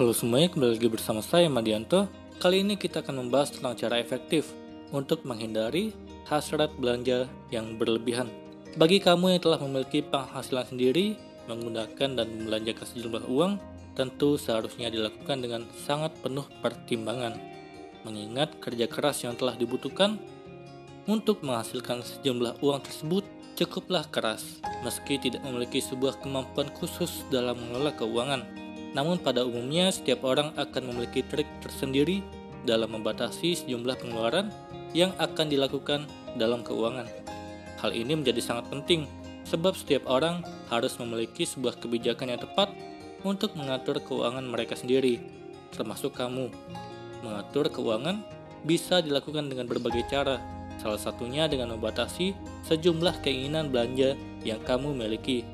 Halo semuanya, kembali lagi bersama saya Madianto. Kali ini kita akan membahas tentang cara efektif untuk menghindari hasrat belanja yang berlebihan. Bagi kamu yang telah memiliki penghasilan sendiri, menggunakan dan membelanjakan sejumlah uang, tentu seharusnya dilakukan dengan sangat penuh pertimbangan. Mengingat kerja keras yang telah dibutuhkan untuk menghasilkan sejumlah uang tersebut cukuplah keras, meski tidak memiliki sebuah kemampuan khusus dalam mengelola keuangan. Namun pada umumnya setiap orang akan memiliki trik tersendiri dalam membatasi sejumlah pengeluaran yang akan dilakukan dalam keuangan. Hal ini menjadi sangat penting sebab setiap orang harus memiliki sebuah kebijakan yang tepat untuk mengatur keuangan mereka sendiri, termasuk kamu. Mengatur keuangan bisa dilakukan dengan berbagai cara, salah satunya dengan membatasi sejumlah keinginan belanja yang kamu miliki,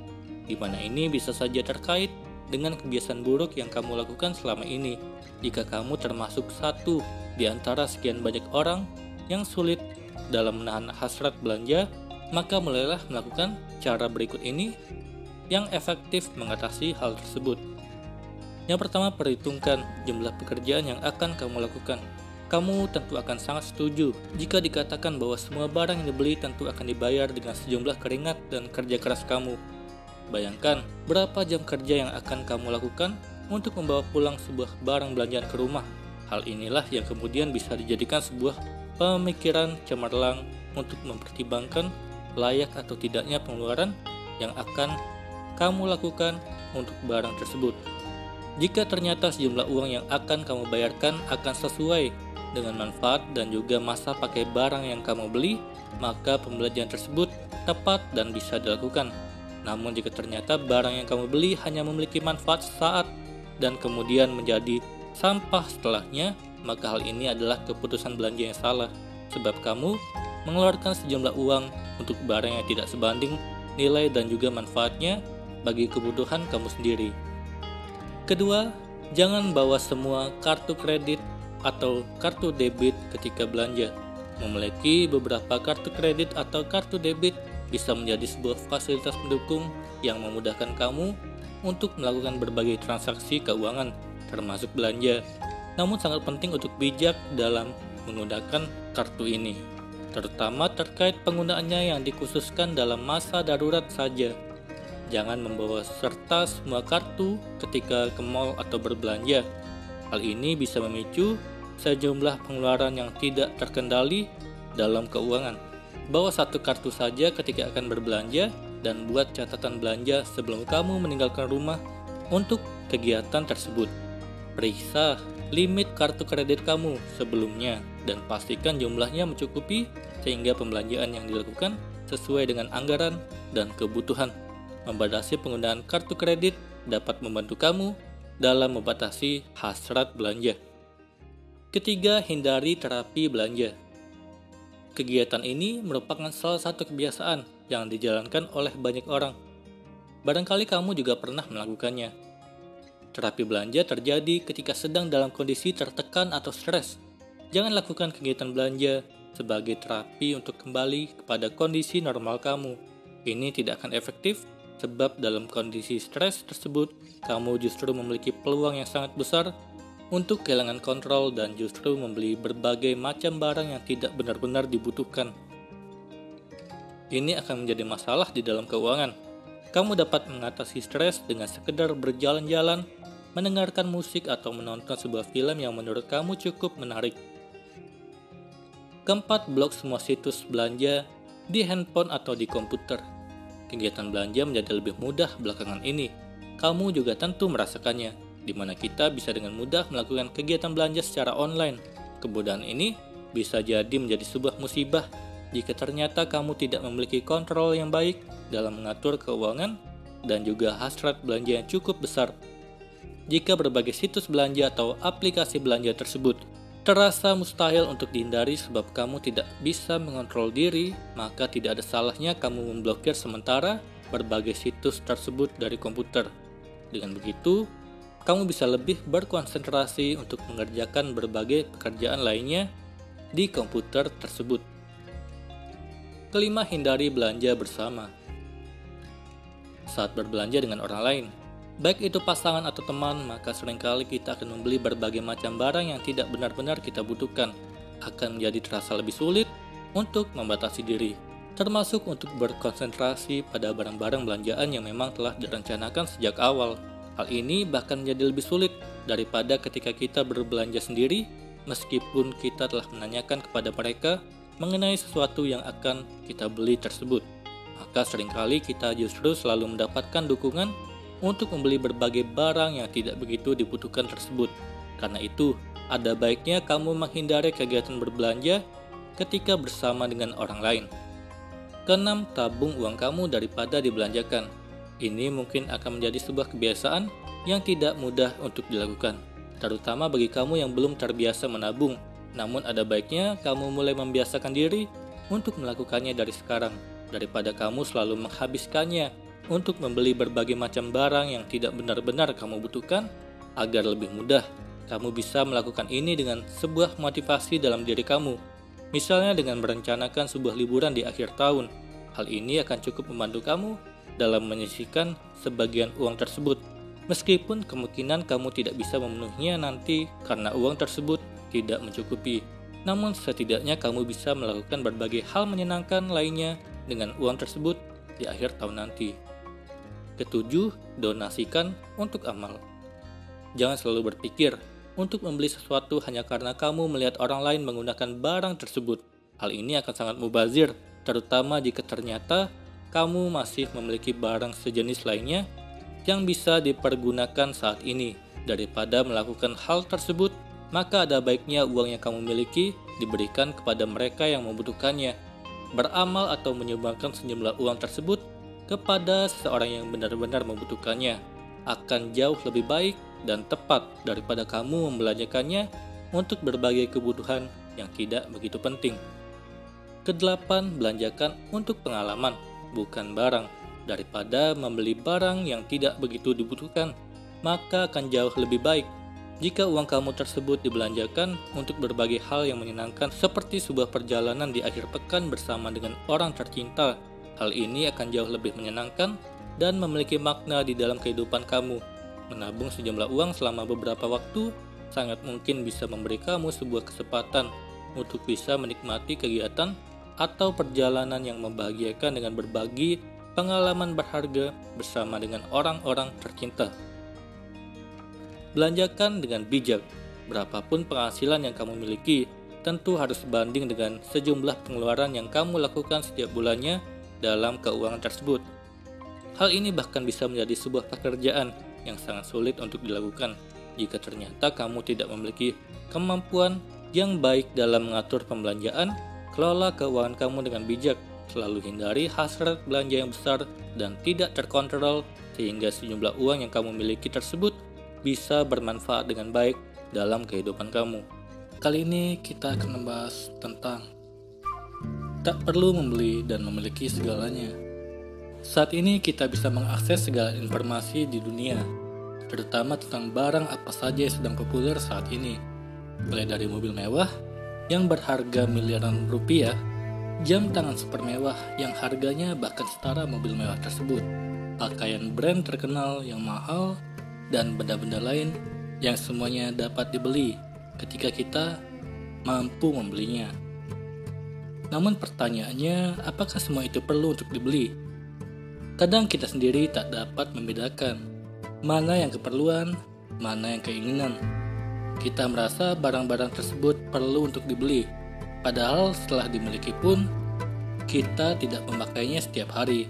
di mana ini bisa saja terkait dengan kebiasaan buruk yang kamu lakukan selama ini. Jika kamu termasuk satu di antara sekian banyak orang yang sulit dalam menahan hasrat belanja, maka mulailah melakukan cara berikut ini yang efektif mengatasi hal tersebut. Yang pertama, perhitungkan jumlah pekerjaan yang akan kamu lakukan. Kamu tentu akan sangat setuju jika dikatakan bahwa semua barang yang dibeli tentu akan dibayar dengan sejumlah keringat dan kerja keras kamu. Bayangkan berapa jam kerja yang akan kamu lakukan untuk membawa pulang sebuah barang belanjaan ke rumah. Hal inilah yang kemudian bisa dijadikan sebuah pemikiran cemerlang untuk mempertimbangkan layak atau tidaknya pengeluaran yang akan kamu lakukan untuk barang tersebut. Jika ternyata sejumlah uang yang akan kamu bayarkan akan sesuai dengan manfaat dan juga masa pakai barang yang kamu beli, maka pembelanjaan tersebut tepat dan bisa dilakukan. Namun jika ternyata barang yang kamu beli hanya memiliki manfaat sesaat dan kemudian menjadi sampah setelahnya, maka hal ini adalah keputusan belanja yang salah, sebab kamu mengeluarkan sejumlah uang untuk barang yang tidak sebanding nilai dan juga manfaatnya bagi kebutuhan kamu sendiri. Kedua, jangan bawa semua kartu kredit atau kartu debit ketika belanja. Memiliki beberapa kartu kredit atau kartu debit bisa menjadi sebuah fasilitas pendukung yang memudahkan kamu untuk melakukan berbagai transaksi keuangan, termasuk belanja. Namun sangat penting untuk bijak dalam menggunakan kartu ini, terutama terkait penggunaannya yang dikhususkan dalam masa darurat saja. Jangan membawa serta semua kartu ketika ke mall atau berbelanja. Hal ini bisa memicu sejumlah pengeluaran yang tidak terkendali dalam keuangan. Bawa satu kartu saja ketika akan berbelanja dan buat catatan belanja sebelum kamu meninggalkan rumah untuk kegiatan tersebut. Periksa limit kartu kredit kamu sebelumnya dan pastikan jumlahnya mencukupi sehingga pembelanjaan yang dilakukan sesuai dengan anggaran dan kebutuhan. Membatasi penggunaan kartu kredit dapat membantu kamu dalam membatasi hasrat belanja. Ketiga, hindari terapi belanja. Kegiatan ini merupakan salah satu kebiasaan yang dijalankan oleh banyak orang. Barangkali kamu juga pernah melakukannya. Terapi belanja terjadi ketika sedang dalam kondisi tertekan atau stres. Jangan lakukan kegiatan belanja sebagai terapi untuk kembali kepada kondisi normal kamu. Ini tidak akan efektif sebab dalam kondisi stres tersebut, kamu justru memiliki peluang yang sangat besar untuk kehilangan kontrol dan justru membeli berbagai macam barang yang tidak benar-benar dibutuhkan. Ini akan menjadi masalah di dalam keuangan. Kamu dapat mengatasi stres dengan sekedar berjalan-jalan, mendengarkan musik atau menonton sebuah film yang menurut kamu cukup menarik. Keempat, blok semua situs belanja di handphone atau di komputer. Kegiatan belanja menjadi lebih mudah belakangan ini. Kamu juga tentu merasakannya, di mana kita bisa dengan mudah melakukan kegiatan belanja secara online. Kemudahan ini bisa jadi menjadi sebuah musibah jika ternyata kamu tidak memiliki kontrol yang baik dalam mengatur keuangan dan juga hasrat belanja yang cukup besar. Jika berbagai situs belanja atau aplikasi belanja tersebut terasa mustahil untuk dihindari sebab kamu tidak bisa mengontrol diri, maka tidak ada salahnya kamu memblokir sementara berbagai situs tersebut dari komputer. Dengan begitu, kamu bisa lebih berkonsentrasi untuk mengerjakan berbagai pekerjaan lainnya di komputer tersebut. Kelima, hindari belanja bersama. Saat berbelanja dengan orang lain, Baik itu pasangan atau teman, maka seringkali kita akan membeli berbagai macam barang yang tidak benar-benar kita butuhkan. Akan menjadi terasa lebih sulit untuk membatasi diri, termasuk untuk berkonsentrasi pada barang-barang belanjaan yang memang telah direncanakan sejak awal. Hal ini bahkan menjadi lebih sulit daripada ketika kita berbelanja sendiri, meskipun kita telah menanyakan kepada mereka mengenai sesuatu yang akan kita beli tersebut. Maka seringkali kita justru selalu mendapatkan dukungan untuk membeli berbagai barang yang tidak begitu dibutuhkan tersebut. Karena itu, ada baiknya kamu menghindari kegiatan berbelanja ketika bersama dengan orang lain. Keenam, tabung uang kamu daripada dibelanjakan. Ini mungkin akan menjadi sebuah kebiasaan yang tidak mudah untuk dilakukan, terutama bagi kamu yang belum terbiasa menabung. Namun ada baiknya kamu mulai membiasakan diri untuk melakukannya dari sekarang, daripada kamu selalu menghabiskannya untuk membeli berbagai macam barang yang tidak benar-benar kamu butuhkan. Agar lebih mudah, kamu bisa melakukan ini dengan sebuah motivasi dalam diri kamu. Misalnya dengan merencanakan sebuah liburan di akhir tahun. Hal ini akan cukup membantu kamu dalam menyisihkan sebagian uang tersebut. Meskipun kemungkinan kamu tidak bisa memenuhinya nanti karena uang tersebut tidak mencukupi. Namun setidaknya kamu bisa melakukan berbagai hal menyenangkan lainnya dengan uang tersebut di akhir tahun nanti. Ketujuh, donasikan untuk amal. Jangan selalu berpikir untuk membeli sesuatu hanya karena kamu melihat orang lain menggunakan barang tersebut. Hal ini akan sangat mubazir, terutama jika ternyata kamu masih memiliki barang sejenis lainnya yang bisa dipergunakan saat ini. Daripada melakukan hal tersebut, maka ada baiknya uang yang kamu miliki diberikan kepada mereka yang membutuhkannya. Beramal atau menyumbangkan sejumlah uang tersebut kepada seseorang yang benar-benar membutuhkannya akan jauh lebih baik dan tepat daripada kamu membelanjakannya untuk berbagai kebutuhan yang tidak begitu penting. Kedelapan, belanjakan untuk pengalaman, bukan barang. Daripada membeli barang yang tidak begitu dibutuhkan, maka akan jauh lebih baik jika uang kamu tersebut dibelanjakan untuk berbagai hal yang menyenangkan, seperti sebuah perjalanan di akhir pekan bersama dengan orang tercinta. Hal ini akan jauh lebih menyenangkan dan memiliki makna di dalam kehidupan kamu. Menabung sejumlah uang selama beberapa waktu sangat mungkin bisa memberi kamu sebuah kesempatan untuk bisa menikmati kegiatan atau perjalanan yang membahagiakan dengan berbagi pengalaman berharga bersama dengan orang-orang tercinta. Belanjakan dengan bijak. Berapapun penghasilan yang kamu miliki, tentu harus sebanding dengan sejumlah pengeluaran yang kamu lakukan setiap bulannya dalam keuangan tersebut. Hal ini bahkan bisa menjadi sebuah pekerjaan yang sangat sulit untuk dilakukan jika ternyata kamu tidak memiliki kemampuan yang baik dalam mengatur pembelanjaan. Kelola keuangan kamu dengan bijak, selalu hindari hasrat belanja yang besar dan tidak terkontrol sehingga sejumlah uang yang kamu miliki tersebut bisa bermanfaat dengan baik dalam kehidupan kamu. Kali ini kita akan membahas tentang tak perlu membeli dan memiliki segalanya. Saat ini kita bisa mengakses segala informasi di dunia, terutama tentang barang apa saja yang sedang populer saat ini. Mulai dari mobil mewah yang berharga miliaran rupiah, jam tangan super mewah yang harganya bahkan setara mobil mewah tersebut, pakaian brand terkenal yang mahal, dan benda-benda lain yang semuanya dapat dibeli ketika kita mampu membelinya. Namun pertanyaannya, apakah semua itu perlu untuk dibeli? Kadang kita sendiri tak dapat membedakan mana yang keperluan, mana yang keinginan. Kita merasa barang-barang tersebut perlu untuk dibeli, padahal setelah dimiliki pun, kita tidak memakainya setiap hari.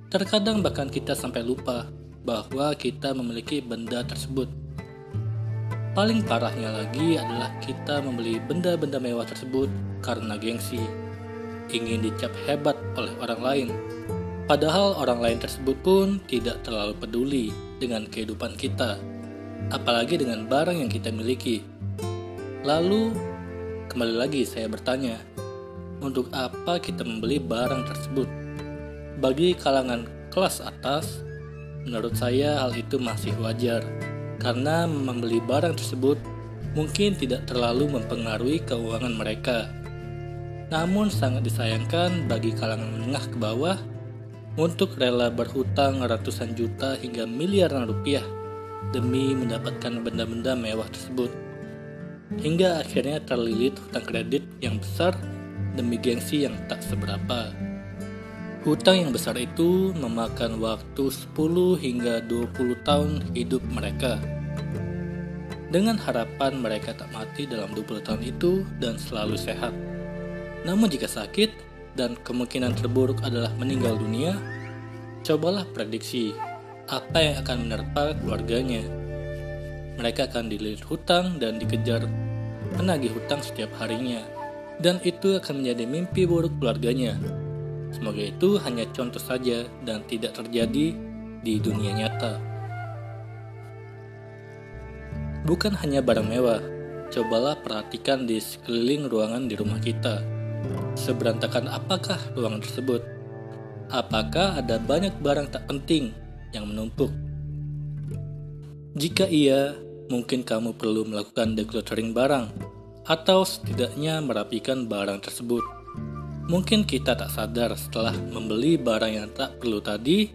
Terkadang bahkan kita sampai lupa bahwa kita memiliki benda tersebut. Paling parahnya lagi adalah kita membeli benda-benda mewah tersebut karena gengsi, ingin dicap hebat oleh orang lain. Padahal orang lain tersebut pun tidak terlalu peduli dengan kehidupan kita, apalagi dengan barang yang kita miliki. Lalu, kembali lagi saya bertanya, untuk apa kita membeli barang tersebut? Bagi kalangan kelas atas, menurut saya hal itu masih wajar. Karena membeli barang tersebut mungkin tidak terlalu mempengaruhi keuangan mereka. Namun sangat disayangkan bagi kalangan menengah ke bawah untuk rela berhutang ratusan juta hingga miliaran rupiah demi mendapatkan benda-benda mewah tersebut. Hingga akhirnya terlilit hutang kredit yang besar demi gengsi yang tak seberapa. Hutang yang besar itu memakan waktu 10 hingga 20 tahun hidup mereka. Dengan harapan mereka tak mati dalam 20 tahun itu dan selalu sehat. Namun jika sakit dan kemungkinan terburuk adalah meninggal dunia, cobalah prediksi apa yang akan menerpa keluarganya. Mereka akan dililit hutang dan dikejar menagih hutang setiap harinya. Dan itu akan menjadi mimpi buruk keluarganya. Semoga itu hanya contoh saja dan tidak terjadi di dunia nyata. Bukan hanya barang mewah, cobalah perhatikan di sekeliling ruangan di rumah kita. Seberantakan apakah ruangan tersebut? Apakah ada banyak barang tak penting yang menumpuk? Jika iya, mungkin kamu perlu melakukan decluttering barang, atau setidaknya merapikan barang tersebut. Mungkin kita tak sadar setelah membeli barang yang tak perlu tadi,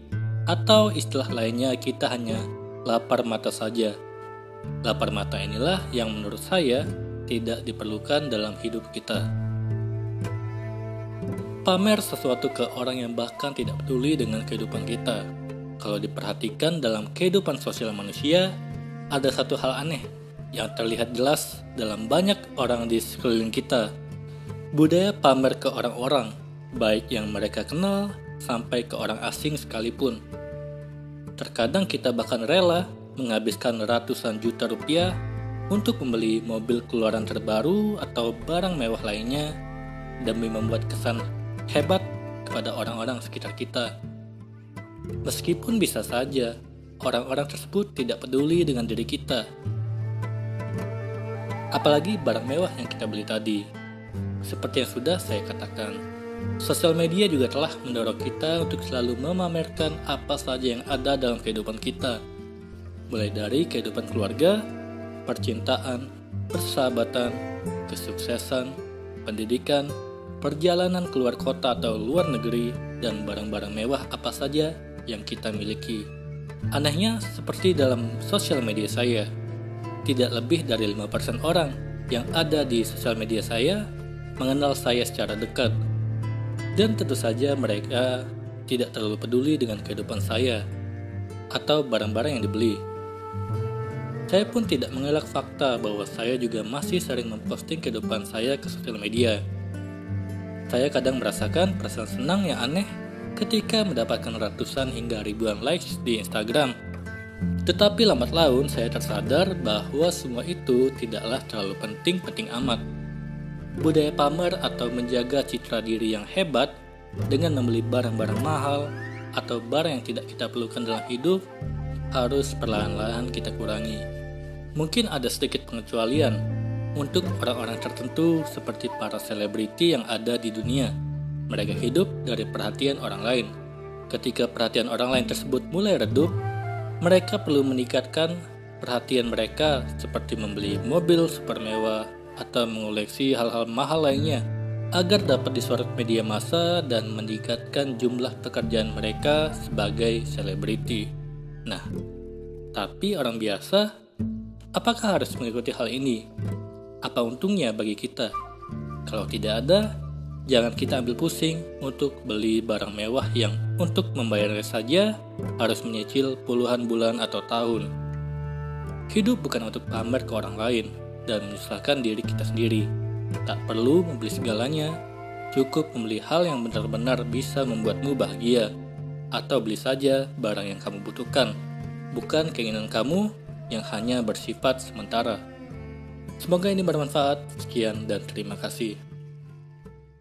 atau istilah lainnya kita hanya lapar mata saja. Lapar mata inilah yang menurut saya tidak diperlukan dalam hidup kita. Pamer sesuatu ke orang yang bahkan tidak peduli dengan kehidupan kita. Kalau diperhatikan dalam kehidupan sosial manusia, ada satu hal aneh yang terlihat jelas dalam banyak orang di sekeliling kita. Budaya pamer ke orang-orang, baik yang mereka kenal sampai ke orang asing sekalipun. Terkadang kita bahkan rela menghabiskan ratusan juta rupiah untuk membeli mobil keluaran terbaru atau barang mewah lainnya demi membuat kesan hebat kepada orang-orang sekitar kita. Meskipun bisa saja orang-orang tersebut tidak peduli dengan diri kita. Apalagi barang mewah yang kita beli tadi. Seperti yang sudah saya katakan, sosial media juga telah mendorong kita untuk selalu memamerkan apa saja yang ada dalam kehidupan kita. Mulai dari kehidupan keluarga, percintaan, persahabatan, kesuksesan, pendidikan, perjalanan keluar kota atau luar negeri, dan barang-barang mewah apa saja yang kita miliki. Anehnya, seperti dalam sosial media saya, tidak lebih dari 5% orang yang ada di sosial media saya mengenal saya secara dekat. Dan tentu saja mereka tidak terlalu peduli dengan kehidupan saya atau barang-barang yang dibeli. Saya pun tidak mengelak fakta bahwa saya juga masih sering memposting kehidupan saya ke sosial media. Saya kadang merasakan perasaan senang yang aneh ketika mendapatkan ratusan hingga ribuan likes di Instagram. Tetapi lambat laun saya tersadar bahwa semua itu tidaklah terlalu penting-penting amat. Budaya pamer atau menjaga citra diri yang hebat dengan membeli barang-barang mahal atau barang yang tidak kita perlukan dalam hidup harus perlahan-lahan kita kurangi. Mungkin ada sedikit pengecualian untuk orang-orang tertentu seperti para selebriti yang ada di dunia. Mereka hidup dari perhatian orang lain. Ketika perhatian orang lain tersebut mulai redup, mereka perlu meningkatkan perhatian mereka seperti membeli mobil super mewah atau mengoleksi hal-hal mahal lainnya agar dapat disorot media massa dan meningkatkan jumlah pekerjaan mereka sebagai selebriti. Nah, tapi orang biasa, apakah harus mengikuti hal ini? Apa untungnya bagi kita? Kalau tidak ada, jangan kita ambil pusing untuk beli barang mewah yang untuk membayarnya saja harus menyicil puluhan bulan atau tahun. Hidup bukan untuk pamer ke orang lain dan menyusahkan diri kita sendiri. Tak perlu membeli segalanya, cukup membeli hal yang benar-benar bisa membuatmu bahagia. Atau beli saja barang yang kamu butuhkan, bukan keinginan kamu yang hanya bersifat sementara. Semoga ini bermanfaat. Sekian dan terima kasih.